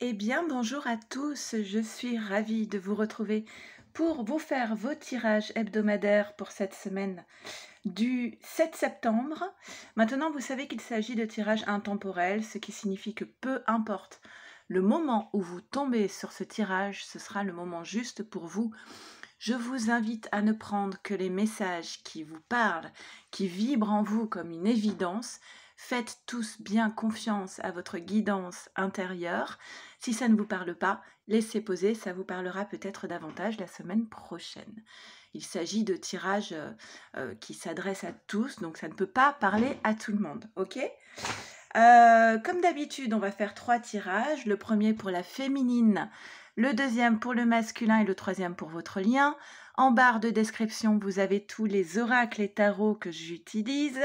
Eh bien, bonjour à tous, je suis ravie de vous retrouver pour vous faire vos tirages hebdomadaires pour cette semaine du 7 septembre. Maintenant, vous savez qu'il s'agit de tirages intemporels, ce qui signifie que peu importe le moment où vous tombez sur ce tirage, ce sera le moment juste pour vous. Je vous invite à ne prendre que les messages qui vous parlent, qui vibrent en vous comme une évidence. Faites tous bien confiance à votre guidance intérieure. Si ça ne vous parle pas, laissez poser, ça vous parlera peut-être davantage la semaine prochaine. Il s'agit de tirages qui s'adressent à tous, donc ça ne peut pas parler à tout le monde, ok? Comme d'habitude, on va faire 3 tirages. Le premier pour la féminine, le deuxième pour le masculin et le troisième pour votre lien. En barre de description, vous avez tous les oracles et tarots que j'utilise.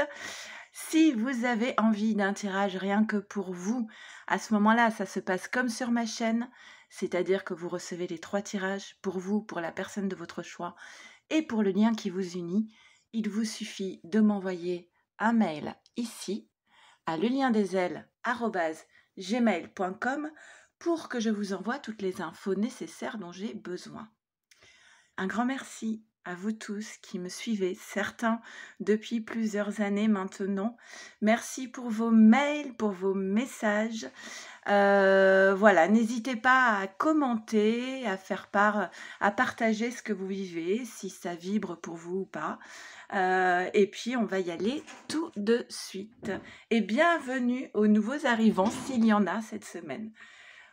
Si vous avez envie d'un tirage rien que pour vous, à ce moment-là, ça se passe comme sur ma chaîne, c'est-à-dire que vous recevez les 3 tirages pour vous, pour la personne de votre choix et pour le lien qui vous unit. Il vous suffit de m'envoyer un mail ici à leliendesailes@gmail.com pour que je vous envoie toutes les infos nécessaires dont j'ai besoin. Un grand merci à vous tous qui me suivez, certains depuis plusieurs années maintenant. Merci pour vos mails, pour vos messages. Voilà, n'hésitez pas à commenter, à faire part, à partager ce que vous vivez, si ça vibre pour vous ou pas. Et puis, on va y aller tout de suite. Et bienvenue aux nouveaux arrivants, s'il y en a cette semaine.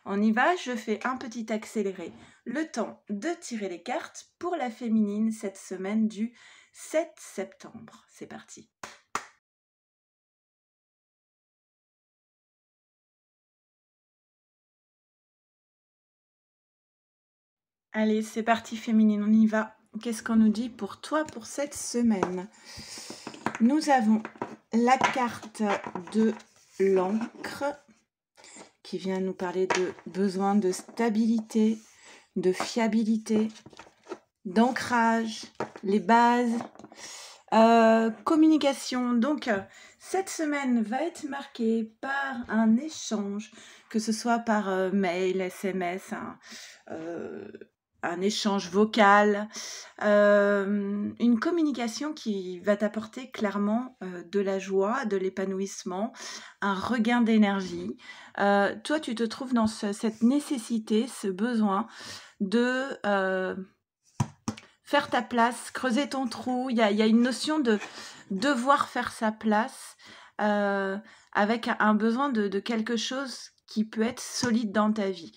On y va, je fais un petit accéléré. Le temps de tirer les cartes pour la féminine cette semaine du 7 septembre. C'est parti. Allez, c'est parti féminine, on y va. Qu'est-ce qu'on nous dit pour toi pour cette semaine? Nous avons la carte de l'encre qui vient nous parler de besoin de stabilité, de fiabilité, d'ancrage, les bases, communication. Donc, cette semaine va être marquée par un échange, que ce soit par mail, SMS, un échange vocal, une communication qui va t'apporter clairement de la joie, de l'épanouissement, un regain d'énergie. Toi, tu te trouves dans cette nécessité, ce besoin de faire ta place, creuser ton trou. Il y a une notion de devoir faire sa place avec un besoin de quelque chose qui peut être solide dans ta vie.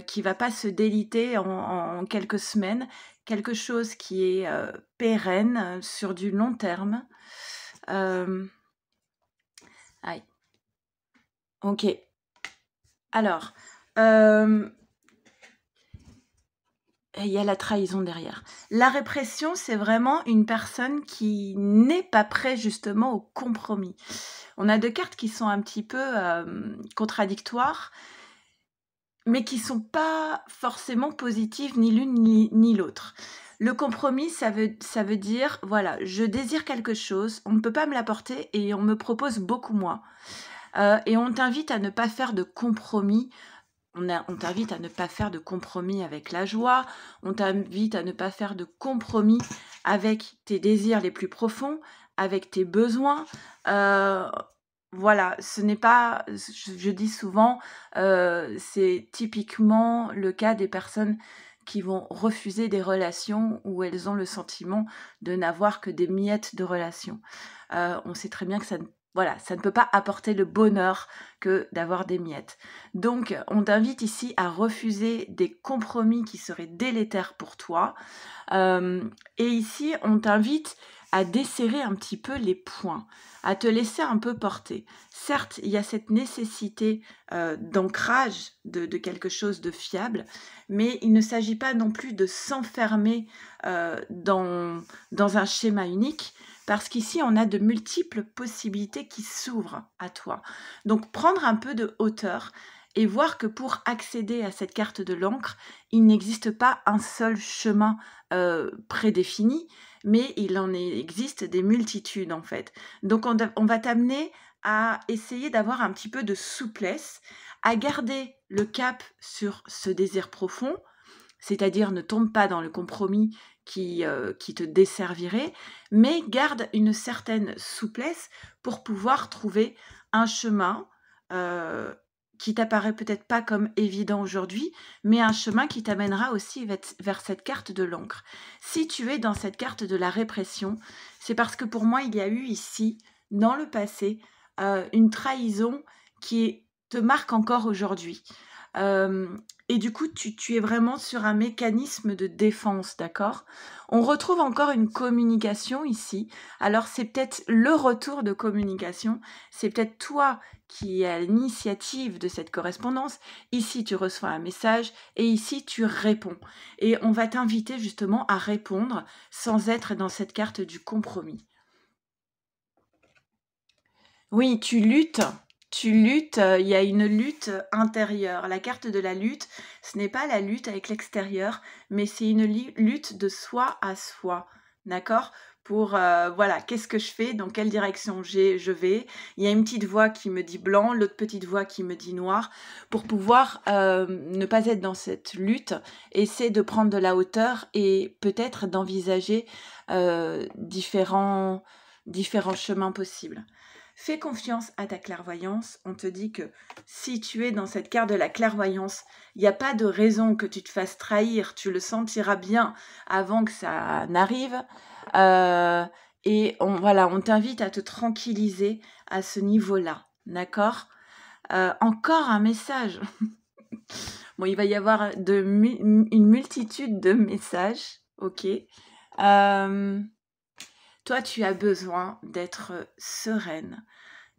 Qui va pas se déliter en quelques semaines, quelque chose qui est pérenne sur du long terme. Aïe. Ok. Alors, il y a la trahison derrière. La répression, c'est vraiment une personne qui n'est pas prête justement au compromis. On a deux cartes qui sont un petit peu contradictoires, mais qui sont pas forcément positives ni l'une ni l'autre. Le compromis, ça veut dire, voilà, je désire quelque chose, on ne peut pas me l'apporter et on me propose beaucoup moins. Et on t'invite à ne pas faire de compromis. On t'invite à ne pas faire de compromis avec la joie, on t'invite à ne pas faire de compromis avec tes désirs les plus profonds, avec tes besoins. Voilà, ce n'est pas, je dis souvent, c'est typiquement le cas des personnes qui vont refuser des relations où elles ont le sentiment de n'avoir que des miettes de relations. On sait très bien que ça ne peut pas apporter le bonheur que d'avoir des miettes. Donc, on t'invite ici à refuser des compromis qui seraient délétères pour toi. Et ici, on t'invite à desserrer un petit peu les points, à te laisser un peu porter. Certes, il y a cette nécessité d'ancrage de quelque chose de fiable, mais il ne s'agit pas non plus de s'enfermer dans un schéma unique, parce qu'ici, on a de multiples possibilités qui s'ouvrent à toi. Donc, prendre un peu de hauteur et voir que pour accéder à cette carte de l'encre, il n'existe pas un seul chemin prédéfini, mais il en existe des multitudes en fait. Donc on va t'amener à essayer d'avoir un petit peu de souplesse, à garder le cap sur ce désir profond, c'est-à-dire ne tombe pas dans le compromis qui te desservirait, mais garde une certaine souplesse pour pouvoir trouver un chemin qui t'apparaît peut-être pas comme évident aujourd'hui, mais un chemin qui t'amènera aussi vers cette carte de l'encre. Si tu es dans cette carte de la répression, c'est parce que pour moi, il y a eu ici, dans le passé, une trahison qui te marque encore aujourd'hui. Et du coup, tu es vraiment sur un mécanisme de défense, d'accord? On retrouve encore une communication ici. Alors, c'est peut-être le retour de communication. C'est peut-être toi qui es à l'initiative de cette correspondance. Ici, tu reçois un message et ici, tu réponds. Et on va t'inviter justement à répondre sans être dans cette carte du compromis. Oui, tu luttes, il y a une lutte intérieure. La carte de la lutte, ce n'est pas la lutte avec l'extérieur, mais c'est une lutte de soi à soi, d'accord? Pour, voilà, qu'est-ce que je fais? Dans quelle direction je vais? Il y a une petite voix qui me dit blanc, l'autre petite voix qui me dit noir. Pour pouvoir ne pas être dans cette lutte, essaie de prendre de la hauteur et peut-être d'envisager différents chemins possibles. Fais confiance à ta clairvoyance. On te dit que si tu es dans cette carte de la clairvoyance, il n'y a pas de raison que tu te fasses trahir. Tu le sentiras bien avant que ça n'arrive. Et on t'invite à te tranquilliser à ce niveau-là. D'accord? Encore un message. Bon, il va y avoir une multitude de messages. Ok. Toi, tu as besoin d'être sereine,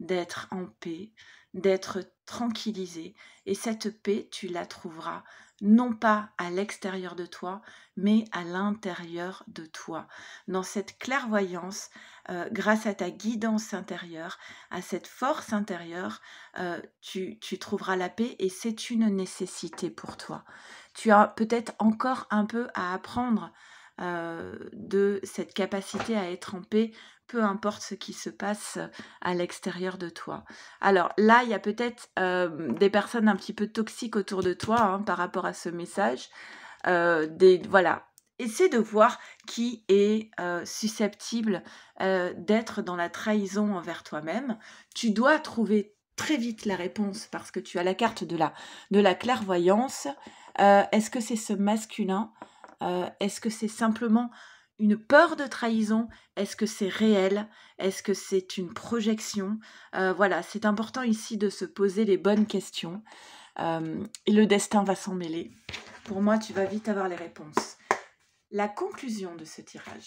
d'être en paix, d'être tranquillisée. Et cette paix, tu la trouveras non pas à l'extérieur de toi, mais à l'intérieur de toi. Dans cette clairvoyance, grâce à ta guidance intérieure, à cette force intérieure, tu trouveras la paix et c'est une nécessité pour toi. Tu as peut-être encore un peu à apprendre de cette capacité à être en paix, peu importe ce qui se passe à l'extérieur de toi. Alors là, il y a peut-être des personnes un petit peu toxiques autour de toi hein, par rapport à ce message. Voilà. Essaie de voir qui est susceptible d'être dans la trahison envers toi-même. Tu dois trouver très vite la réponse parce que tu as la carte de la clairvoyance. Est-ce que c'est ce masculin? Est-ce que c'est simplement une peur de trahison? Est-ce que c'est réel? Est-ce que c'est une projection? Voilà, c'est important ici de se poser les bonnes questions. Et le destin va s'en mêler. Pour moi, tu vas vite avoir les réponses. La conclusion de ce tirage.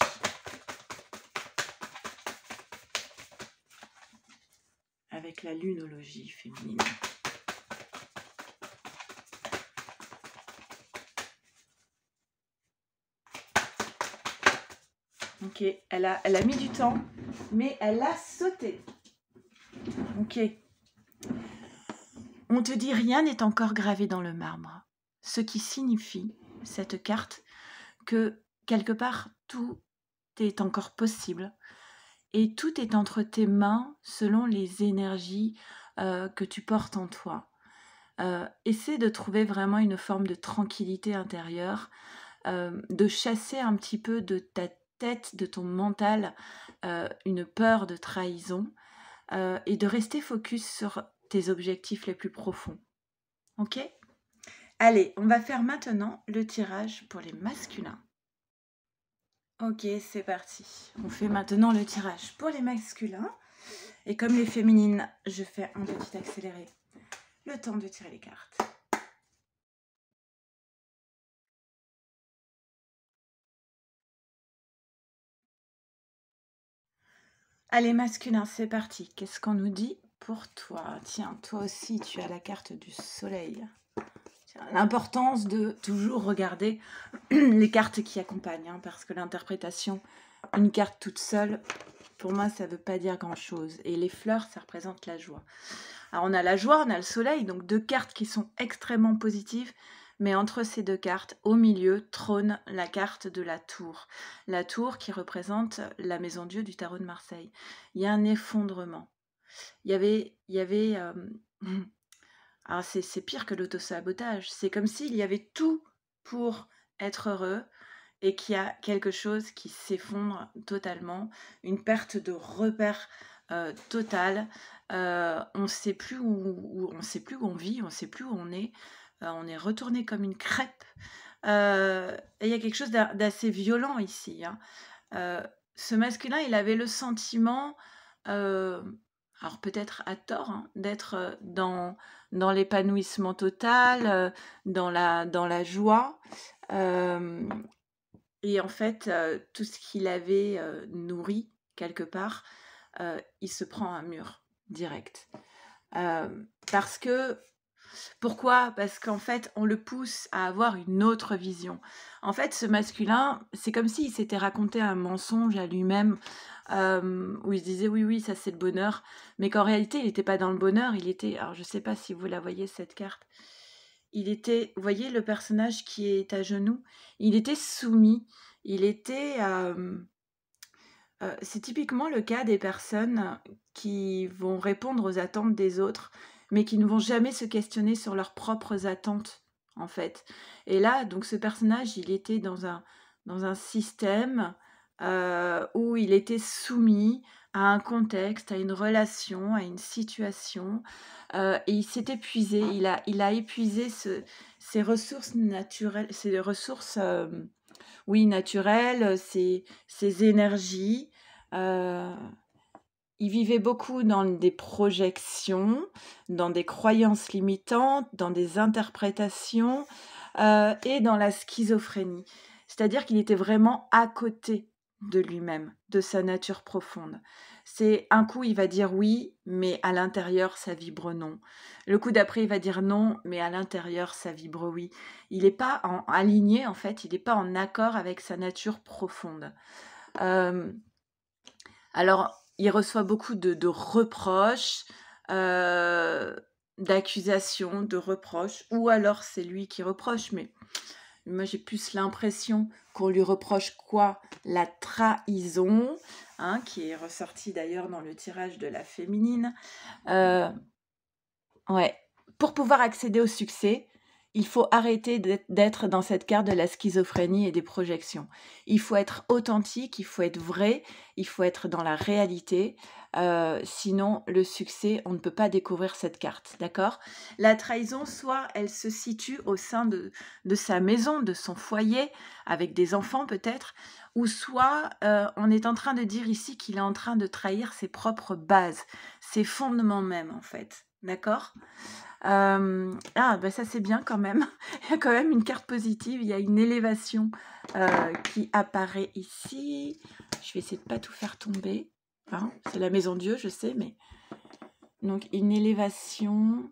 Avec la lunologie féminine. Ok, elle a mis du temps, mais elle a sauté. Ok. On te dit rien n'est encore gravé dans le marbre, ce qui signifie, cette carte, que quelque part tout est encore possible et tout est entre tes mains selon les énergies que tu portes en toi. Essaie de trouver vraiment une forme de tranquillité intérieure, de chasser un petit peu de ta tête, de ton mental, une peur de trahison et de rester focus sur tes objectifs les plus profonds. Ok? Allez, on va faire maintenant le tirage pour les masculins. Ok, c'est parti. On fait maintenant le tirage pour les masculins. Et comme les féminines, je fais un petit accéléré. Le temps de tirer les cartes. Allez, masculin, c'est parti. Qu'est-ce qu'on nous dit pour toi? Tiens, toi aussi, tu as la carte du soleil. L'importance de toujours regarder les cartes qui accompagnent, hein, parce que l'interprétation, une carte toute seule, pour moi, ça ne veut pas dire grand-chose. Et les fleurs, ça représente la joie. Alors, on a la joie, on a le soleil, donc deux cartes qui sont extrêmement positives, mais entre ces deux cartes, au milieu, trône la carte de la tour. La tour qui représente la maison Dieu du tarot de Marseille. Il y a un effondrement. Il y avait Alors c'est pire que l'autosabotage. C'est comme s'il y avait tout pour être heureux et qu'il y a quelque chose qui s'effondre totalement, une perte de repère totale. On ne sait plus on sait plus où on vit, on ne sait plus où on est retourné comme une crêpe. Et il y a quelque chose d'assez violent ici, hein. Ce masculin, il avait le sentiment, alors peut-être à tort, hein, d'être dans l'épanouissement total, dans la joie. Et en fait, tout ce qu'il avait nourri quelque part, il se prend un mur direct. Parce que pourquoi? Parce qu'en fait, on le pousse à avoir une autre vision. En fait, ce masculin, c'est comme s'il s'était raconté un mensonge à lui-même, où il se disait: «Oui, oui, ça c'est le bonheur», mais qu'en réalité, il n'était pas dans le bonheur, il était alors je ne sais pas si vous la voyez cette carte. Il était vous voyez le personnage qui est à genoux? Il était soumis, il était, c'est typiquement le cas des personnes qui vont répondre aux attentes des autres, mais qui ne vont jamais se questionner sur leurs propres attentes, en fait. Et là, donc ce personnage, il était dans un système où il était soumis à un contexte, à une relation, à une situation, et il s'est épuisé. Il a épuisé ses ressources naturelles, ses ressources, oui, naturelles, ses énergies. Euh, il vivait beaucoup dans des projections, dans des croyances limitantes, dans des interprétations et dans la schizophrénie. C'est-à-dire qu'il était vraiment à côté de lui-même, de sa nature profonde. C'est un coup, il va dire oui, mais à l'intérieur, ça vibre non. Le coup d'après, il va dire non, mais à l'intérieur, ça vibre oui. Il n'est pas aligné, en fait, il n'est pas en accord avec sa nature profonde. Alors, il reçoit beaucoup de reproches, d'accusations, de reproches, ou alors c'est lui qui reproche, mais moi j'ai plus l'impression qu'on lui reproche quoi? La trahison, hein, qui est ressortie d'ailleurs dans le tirage de la féminine. Ouais. Pour pouvoir accéder au succès, il faut arrêter d'être dans cette carte de la schizophrénie et des projections. Il faut être authentique, il faut être vrai, il faut être dans la réalité. Sinon, le succès, on ne peut pas découvrir cette carte, d'accord? La trahison, soit elle se situe au sein de sa maison, de son foyer, avec des enfants peut-être, ou soit on est en train de dire ici qu'il est en train de trahir ses propres bases, ses fondements même en fait. D'accord? Ah, bah ça c'est bien quand même. Il y a quand même une carte positive, il y a une élévation qui apparaît ici. Je vais essayer de ne pas tout faire tomber. Hein, c'est la maison Dieu, je sais, mais... Donc une élévation...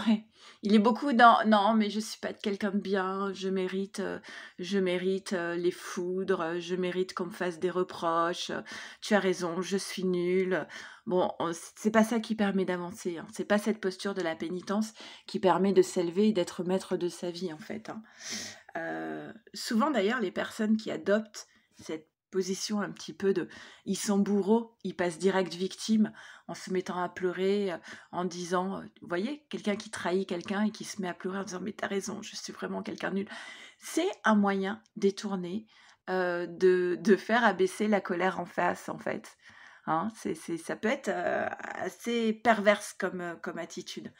Ouais. Il est beaucoup dans non, mais je suis pas quelqu'un de bien, je mérite les foudres, je mérite qu'on me fasse des reproches, tu as raison, je suis nulle. Bon, c'est pas ça qui permet d'avancer, hein. C'est pas cette posture de la pénitence qui permet de s'élever et d'être maître de sa vie, en fait, hein. Souvent d'ailleurs, les personnes qui adoptent cette position un petit peu de ils sont bourreaux, ils passent direct victime en se mettant à pleurer, en disant, vous voyez, quelqu'un qui trahit quelqu'un et qui se met à pleurer en disant mais t'as raison, je suis vraiment quelqu'un de nul. C'est un moyen détourné de faire abaisser la colère en face, en fait. Hein, ça peut être assez perverse comme attitude.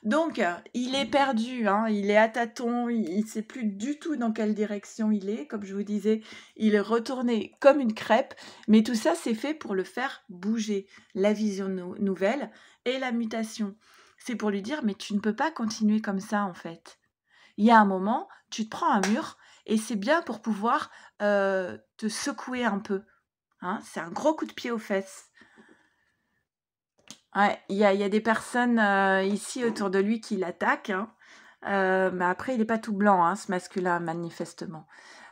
Donc, il est perdu, hein, il est à tâtons, il ne sait plus du tout dans quelle direction il est. Comme je vous disais, il est retourné comme une crêpe, mais tout ça, c'est fait pour le faire bouger, la vision nouvelle et la mutation. C'est pour lui dire, mais tu ne peux pas continuer comme ça, en fait. Il y a un moment, tu te prends un mur, et c'est bien pour pouvoir te secouer un peu. Hein, c'est un gros coup de pied aux fesses. Ouais, il y a des personnes ici autour de lui qui l'attaquent, hein. Mais après, il n'est pas tout blanc, hein, ce masculin, manifestement.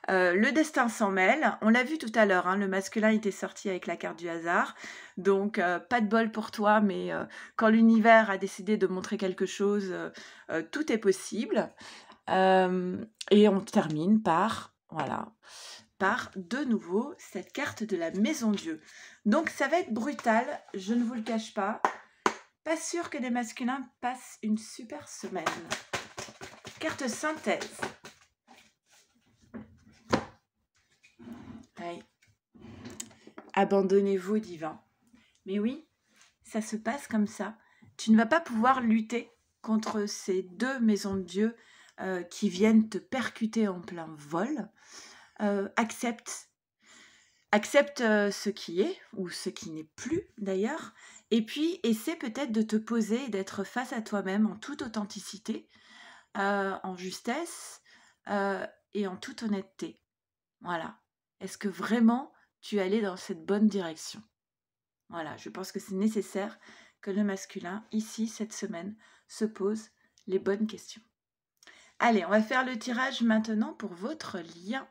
Le destin s'en mêle. On l'a vu tout à l'heure, hein, le masculin était sorti avec la carte du hasard. Donc, pas de bol pour toi, mais quand l'univers a décidé de montrer quelque chose, tout est possible. Et on termine par, voilà, par de nouveau cette carte de la maison Dieu. Donc ça va être brutal, je ne vous le cache pas, Pas sûr que les masculins passent une super semaine. Carte synthèse. Oui. Abandonnez-vous au divin. Mais oui, ça se passe comme ça. Tu ne vas pas pouvoir lutter contre ces deux maisons de Dieu qui viennent te percuter en plein vol. Accepte ce qui est ou ce qui n'est plus d'ailleurs. Et puis, essaie peut-être de te poser et d'être face à toi-même en toute authenticité, en justesse et en toute honnêteté. Voilà. Est-ce que vraiment tu allais dans cette bonne direction? Voilà, je pense que c'est nécessaire que le masculin, ici, cette semaine, se pose les bonnes questions. Allez, on va faire le tirage maintenant pour votre lien.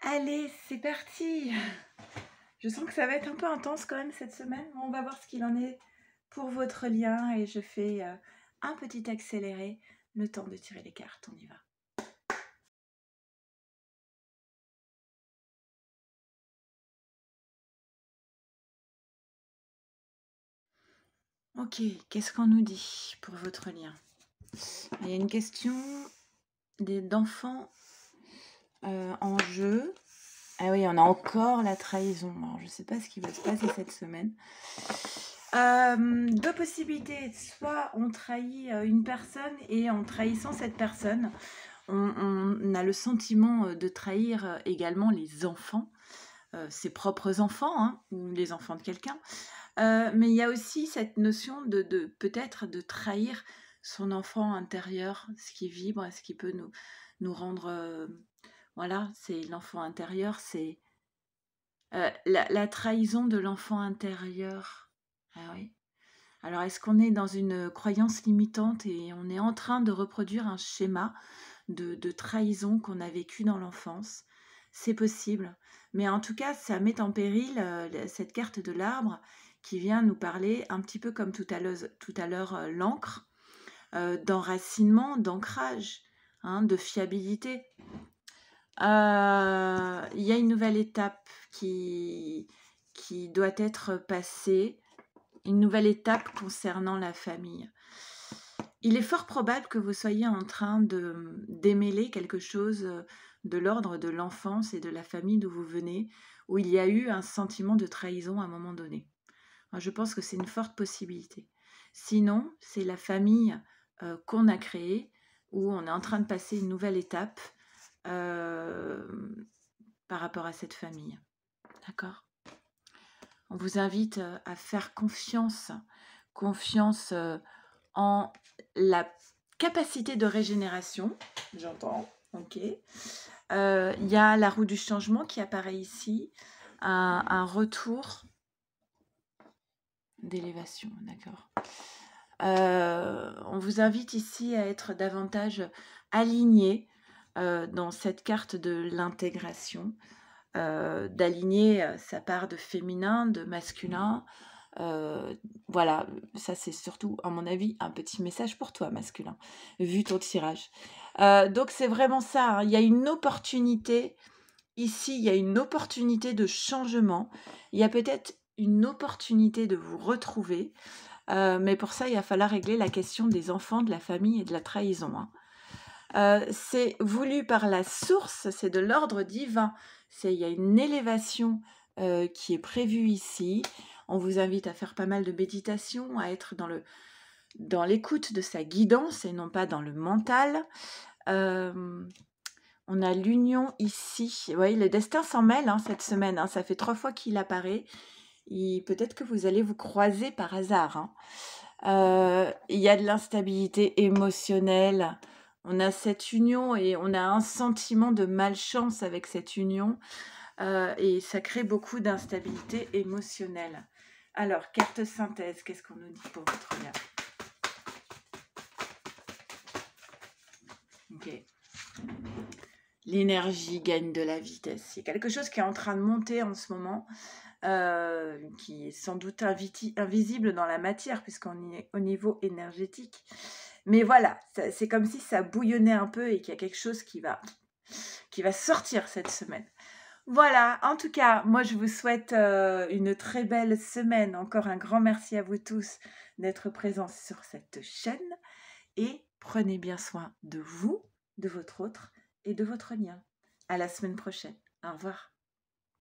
Allez, c'est parti! Je sens que ça va être un peu intense quand même cette semaine. On va voir ce qu'il en est pour votre lien et je fais un petit accéléré, le temps de tirer les cartes. On y va. Ok, qu'est-ce qu'on nous dit pour votre lien? Il y a une question d'enfants en jeu. Ah oui, on a encore la trahison. Alors, je ne sais pas ce qui va se passer cette semaine. Deux possibilités. Soit on trahit une personne et en trahissant cette personne, on a le sentiment de trahir également les enfants, ses propres enfants hein, ou les enfants de quelqu'un. Mais il y a aussi cette notion de peut-être de trahir son enfant intérieur, ce qui vibre, ce qui peut nous rendre... voilà, c'est l'enfant intérieur, c'est la trahison de l'enfant intérieur. Ah oui. Alors, est-ce qu'on est dans une croyance limitante et on est en train de reproduire un schéma de trahison qu'on a vécu dans l'enfance? C'est possible. Mais en tout cas, ça met en péril cette carte de l'arbre qui vient nous parler un petit peu comme tout à l'heure l'encre, d'enracinement, d'ancrage, hein, de fiabilité. Il y a une nouvelle étape qui doit être passée, une nouvelle étape concernant la famille. Il est fort probable que vous soyez en train de démêler quelque chose de l'ordre de l'enfance et de la famille d'où vous venez, où il y a eu un sentiment de trahison à un moment donné. Moi, je pense que c'est une forte possibilité. Sinon, c'est la famille qu'on a créée, où on est en train de passer une nouvelle étape par rapport à cette famille. D'accord ? On vous invite à faire confiance en la capacité de régénération. J'entends, ok. Il y a la roue du changement qui apparaît ici, un retour d'élévation, d'accord. On vous invite ici à être davantage aligné dans cette carte de l'intégration, d'aligner sa part de féminin, de masculin. Voilà, ça c'est surtout, à mon avis, un petit message pour toi, masculin, vu ton tirage. Donc c'est vraiment ça, hein. Il y a une opportunité, ici, il y a une opportunité de changement. Il y a peut-être une opportunité de vous retrouver. Mais pour ça, il va falloir régler la question des enfants, de la famille et de la trahison. Hein. C'est voulu par la source, c'est de l'ordre divin. Il y a une élévation qui est prévue ici. On vous invite à faire pas mal de méditation, à être dans l'écoute de sa guidance et non pas dans le mental. On a l'union ici. Vous voyez, le destin s'en mêle hein, cette semaine. Hein. Ça fait 3 fois qu'il apparaît. Peut-être que vous allez vous croiser par hasard. Hein. Il y a de l'instabilité émotionnelle. On a cette union et on a un sentiment de malchance avec cette union. Et ça crée beaucoup d'instabilité émotionnelle. Alors, carte synthèse, qu'est-ce qu'on nous dit pour votre lien? Ok. L'énergie gagne de la vitesse. Il y a quelque chose qui est en train de monter en ce moment. Qui est sans doute invisible dans la matière puisqu'on est au niveau énergétique. Mais voilà, c'est comme si ça bouillonnait un peu et qu'il y a quelque chose qui va sortir cette semaine. Voilà, en tout cas, moi je vous souhaite une très belle semaine. Encore un grand merci à vous tous d'être présents sur cette chaîne et prenez bien soin de vous, de votre autre et de votre lien. À la semaine prochaine. Au revoir.